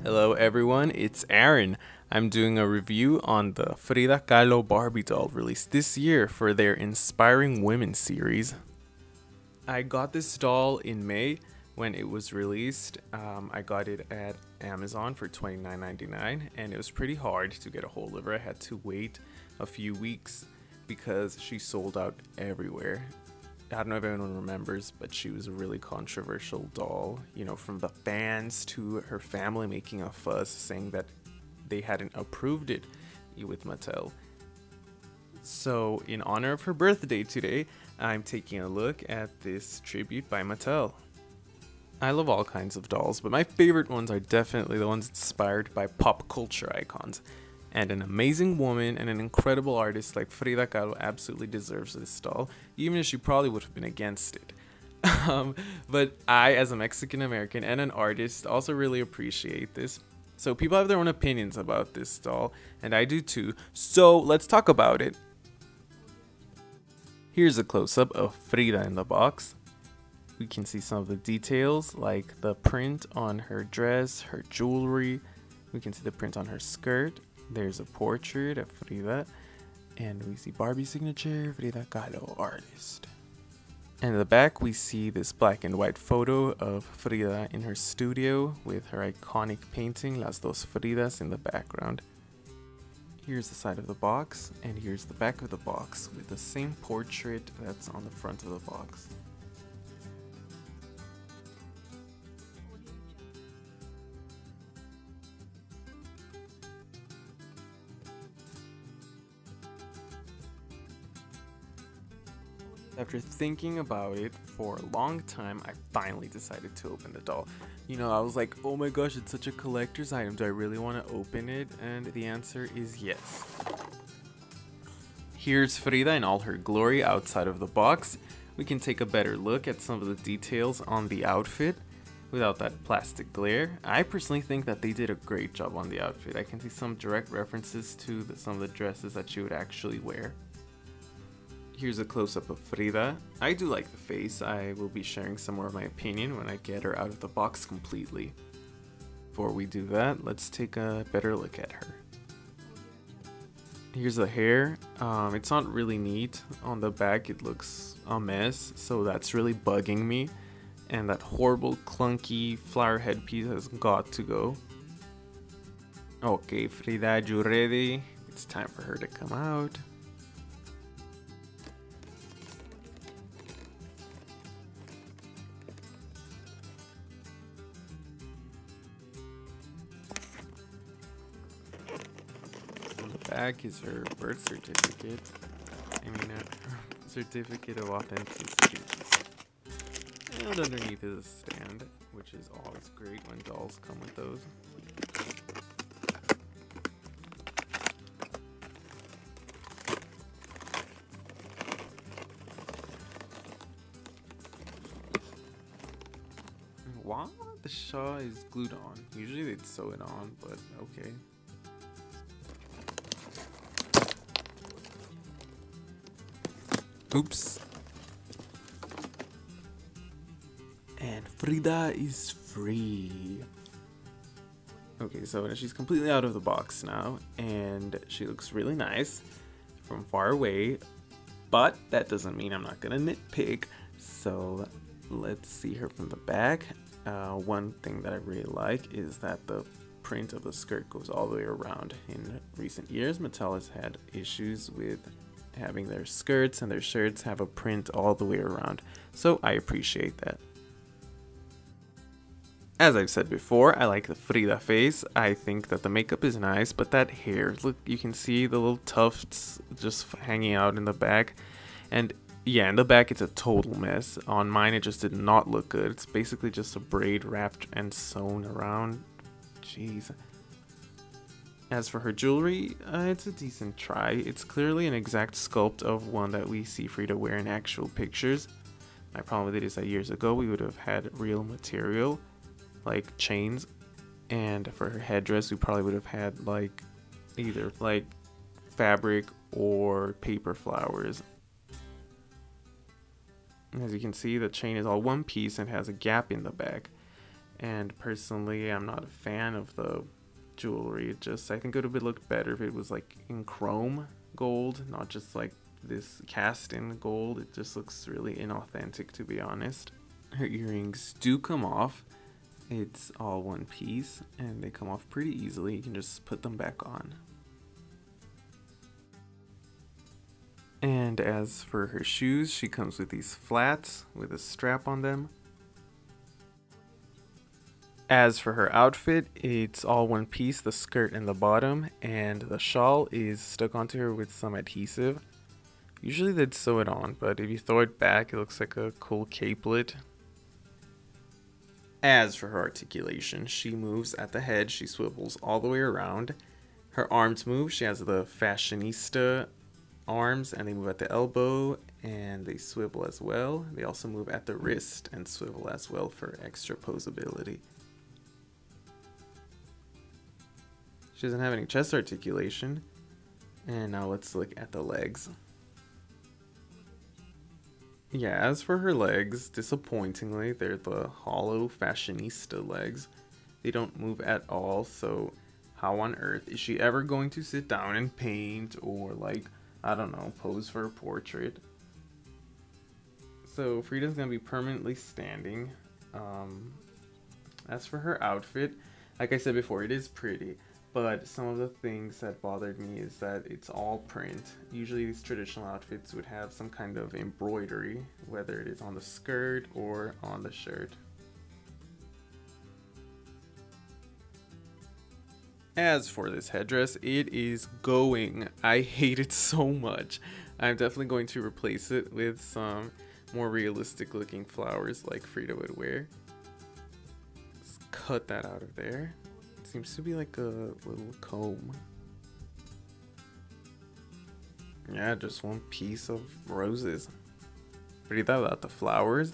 Hello everyone, it's Aaron. I'm doing a review on the Frida Kahlo Barbie doll released this year for their Inspiring Women series. I got this doll in May when it was released. I got it at Amazon for $29.99 and it was pretty hard to get a hold of her. I had to wait a few weeks because she sold out everywhere. I don't know if anyone remembers, but she was a really controversial doll, you know, from the fans to her family making a fuss saying that they hadn't approved it with Mattel. So in honor of her birthday today, I'm taking a look at this tribute by Mattel. I love all kinds of dolls, but my favorite ones are definitely the ones inspired by pop culture icons. And an amazing woman and an incredible artist like Frida Kahlo absolutely deserves this doll, even if she probably would have been against it. But I, as a Mexican American and an artist, also really appreciate this. So people have their own opinions about this doll, and I do too, so let's talk about it. Here's a close-up of Frida in the box. We can see some of the details, like the print on her dress, her jewelry. We can see the print on her skirt. There's a portrait of Frida, and we see Barbie's signature, Frida Kahlo, artist. And in the back, we see this black and white photo of Frida in her studio with her iconic painting, Las Dos Fridas, in the background. Here's the side of the box, and here's the back of the box with the same portrait that's on the front of the box. After thinking about it for a long time, I finally decided to open the doll. You know, I was like, oh my gosh, it's such a collector's item. Do I really want to open it? And the answer is yes. Here's Frida in all her glory outside of the box. We can take a better look at some of the details on the outfit without that plastic glare. I personally think that they did a great job on the outfit. I can see some direct references to some of the dresses that she would actually wear. Here's a close-up of Frida. I do like the face. I will be sharing some more of my opinion when I get her out of the box completely. Before we do that, let's take a better look at her. Here's the hair. It's not really neat. On the back it looks a mess, so that's really bugging me. And that horrible clunky flower headpiece has got to go. Okay, Frida, you ready? It's time for her to come out. Back is her birth certificate. I mean, certificate of authenticity. And underneath is a stand, which is always great when dolls come with those. Why the shawl is glued on? Usually they'd sew it on, but okay. Oops. And Frida is free. Okay, so she's completely out of the box now, and she looks really nice from far away, but that doesn't mean I'm not gonna nitpick. So let's see her from the back. One thing that I really like is that the print of the skirt goes all the way around. In recent years, Mattel has had issues with having their skirts and their shirts have a print all the way around, so I appreciate that. As I've said before, I like the Frida face. I think that the makeup is nice, but that hair, look, you can see the little tufts just hanging out in the back. And yeah, in the back it's a total mess. On mine it just did not look good. It's basically just a braid wrapped and sewn around. Jeez. As for her jewelry, it's a decent try. It's clearly an exact sculpt of one that we see Frida wear in actual pictures. My problem with it is that years ago we would have had real material, like chains, and for her headdress we probably would have had like either like fabric or paper flowers. As you can see, the chain is all one piece and has a gap in the back. And personally, I'm not a fan of the jewelry. I think it would have looked better if it was like in chrome gold, not just like this cast in gold. It just looks really inauthentic, to be honest. Her earrings do come off. It's all one piece and they come off pretty easily. You can just put them back on. And as for her shoes, she comes with these flats with a strap on them. As for her outfit, it's all one piece, the skirt and the bottom, and the shawl is stuck onto her with some adhesive. Usually they'd sew it on, but if you throw it back, it looks like a cool capelet. As for her articulation, she moves at the head, she swivels all the way around. Her arms move, she has the fashionista arms and they move at the elbow and they swivel as well. They also move at the wrist and swivel as well for extra posability. She doesn't have any chest articulation. And now let's look at the legs. Yeah, as for her legs, disappointingly, they're the hollow fashionista legs. They don't move at all, so how on earth is she ever going to sit down and paint or like, I don't know, pose for a portrait? So Frida's gonna be permanently standing. As for her outfit, like I said before, it is pretty. But some of the things that bothered me is that it's all print. Usually these traditional outfits would have some kind of embroidery, whether it is on the skirt or on the shirt. As for this headdress, it is going. I hate it so much. I'm definitely going to replace it with some more realistic looking flowers like Frida would wear. Just cut that out of there. Seems to be like a little comb. Yeah, just one piece of roses. Frida without the flowers.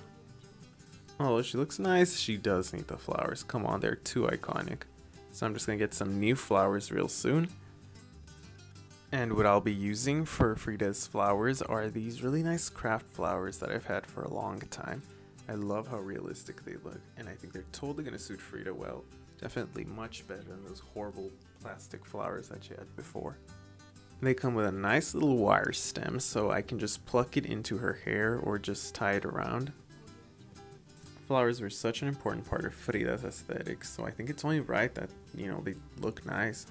Oh, she looks nice. She does need the flowers. Come on, they're too iconic. So I'm just gonna get some new flowers real soon. And what I'll be using for Frida's flowers are these really nice craft flowers that I've had for a long time. I love how realistic they look, and I think they're totally gonna suit Frida well. Definitely much better than those horrible plastic flowers that she had before. They come with a nice little wire stem, so I can just pluck it into her hair or just tie it around. Flowers were such an important part of Frida's aesthetic, so I think it's only right that, you know, they look nice.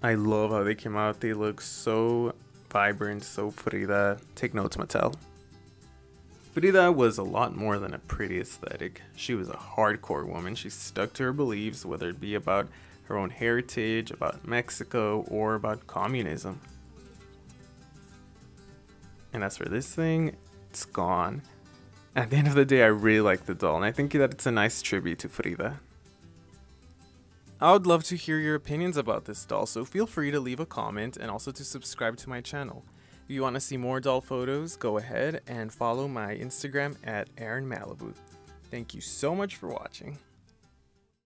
I love how they came out. They look so vibrant, so Frida. Take notes, Mattel. Frida was a lot more than a pretty aesthetic. She was a hardcore woman. She stuck to her beliefs, whether it be about her own heritage, about Mexico, or about communism. And as for this thing, it's gone. At the end of the day, I really like the doll, and I think that it's a nice tribute to Frida. I would love to hear your opinions about this doll, so feel free to leave a comment and also to subscribe to my channel. If you want to see more doll photos, go ahead and follow my Instagram at AaronMalibu. Thank you so much for watching.